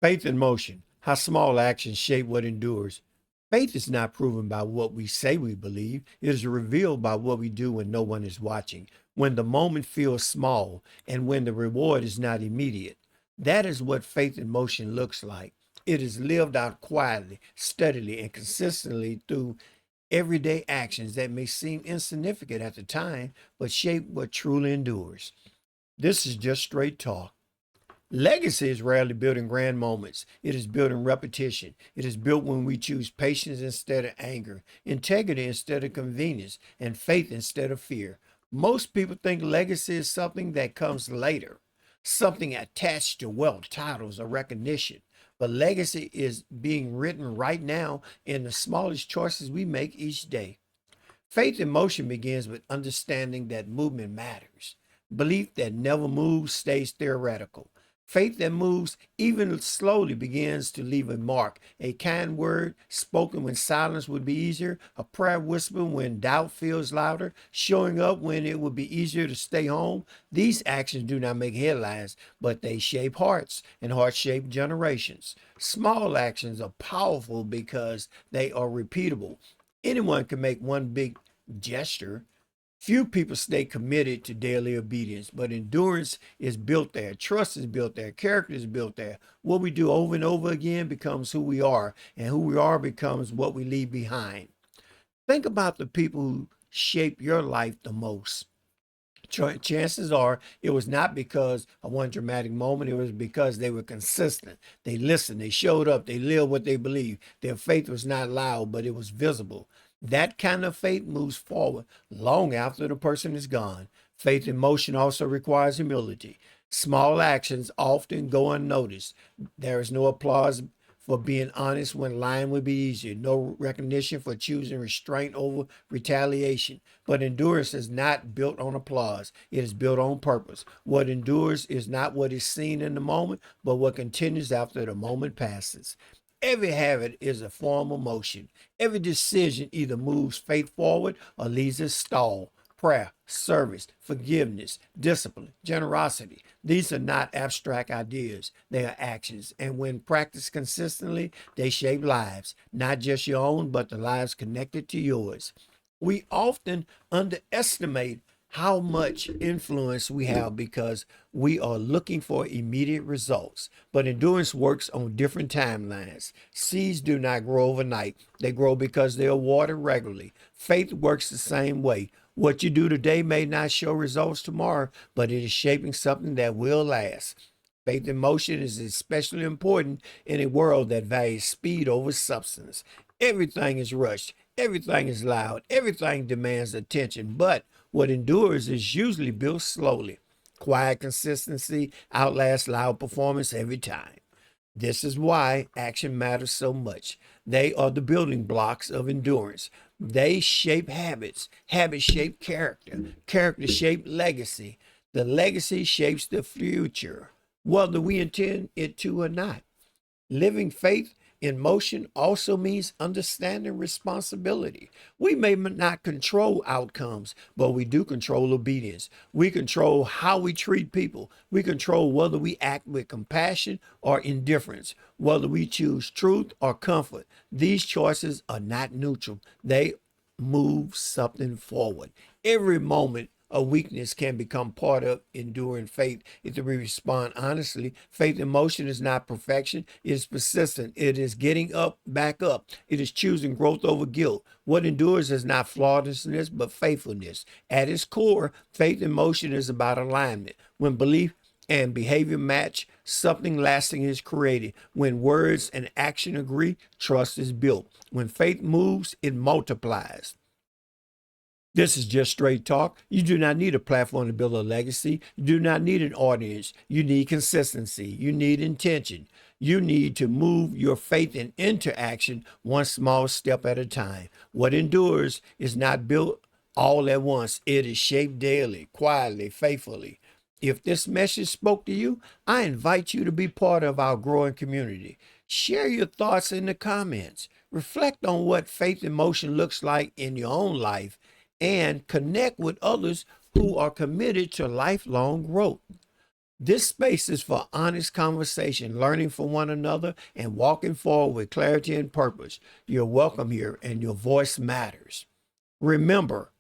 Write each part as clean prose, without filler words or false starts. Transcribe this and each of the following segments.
Faith in motion, how small actions shape what endures. Faith is not proven by what we say we believe. It is revealed by what we do when no one is watching, when the moment feels small, and when the reward is not immediate. That is what faith in motion looks like. It is lived out quietly, steadily, and consistently through everyday actions that may seem insignificant at the time, but shape what truly endures. This is just straight talk. Legacy is rarely built in grand moments. It is built in repetition. It is built when we choose patience instead of anger, integrity instead of convenience, and faith instead of fear. Most people think legacy is something that comes later, something attached to wealth, titles, or recognition. But legacy is being written right now in the smallest choices we make each day. Faith in motion begins with understanding that movement matters. Belief that never moves stays theoretical. Faith that moves even slowly begins to leave a mark. A kind word spoken when silence would be easier, a prayer whispered when doubt feels louder, showing up when it would be easier to stay home. These actions do not make headlines, but they shape hearts, and hearts shape generations. Small actions are powerful because they are repeatable. Anyone can make one big gesture. Few people stay committed to daily obedience, but endurance is built there. Trust is built there. Character is built there. What we do over and over again becomes who we are, and who we are becomes what we leave behind. Think about the people who shape your life the most. Chances are it was not because of one dramatic moment. It was because they were consistent. They listened. They showed up. They lived what they believed. Their faith was not loud, but it was visible. That kind of faith moves forward long after the person is gone. Faith in motion also requires humility. Small actions often go unnoticed. There is no applause for being honest when lying would be easier, no recognition for choosing restraint over retaliation. But endurance is not built on applause, it is built on purpose. What endures is not what is seen in the moment, but what continues after the moment passes. Every habit is a form of motion. Every decision either moves faith forward or leaves it stalled. Prayer, service, forgiveness, discipline, generosity. These are not abstract ideas, they are actions. And when practiced consistently, they shape lives, not just your own, but the lives connected to yours. We often underestimate how much influence we have because we are looking for immediate results. But endurance works on different timelines. Seeds do not grow overnight, they grow because they are watered regularly. Faith works the same way. What you do today may not show results tomorrow, but it is shaping something that will last. Faith in motion is especially important in a world that values speed over substance. Everything is rushed, everything is loud, everything demands attention, but what endures is usually built slowly. Quiet consistency outlasts loud performance every time. This is why action matters so much. They are the building blocks of endurance. They shape habits. Habits shape character. Character shape legacy. The legacy shapes the future, whether we intend it to or not. Living faith in motion also means understanding responsibility. We may not control outcomes, but we do control obedience. We control how we treat people. We control whether we act with compassion or indifference, whether we choose truth or comfort. These choices are not neutral, they move something forward. Every moment of weakness can become part of enduring faith if we respond honestly. Faith in motion is not perfection, it is persistent. It is getting up, back up. It is choosing growth over guilt. What endures is not flawlessness, but faithfulness. At its core, faith in motion is about alignment. When belief and behavior match, something lasting is created. When words and action agree, trust is built. When faith moves, it multiplies. This is just straight talk. You do not need a platform to build a legacy. You do not need an audience. You need consistency. You need intention. You need to move your faith into action one small step at a time. What endures is not built all at once, it is shaped daily, quietly, faithfully. If this message spoke to you, I invite you to be part of our growing community. Share your thoughts in the comments. Reflect on what faith in motion looks like in your own life and connect with others who are committed to lifelong growth. This space is for honest conversation, learning from one another, and walking forward with clarity and purpose. You're welcome here, and your voice matters. Remember,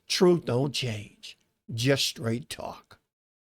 truth don't change, just straight talk.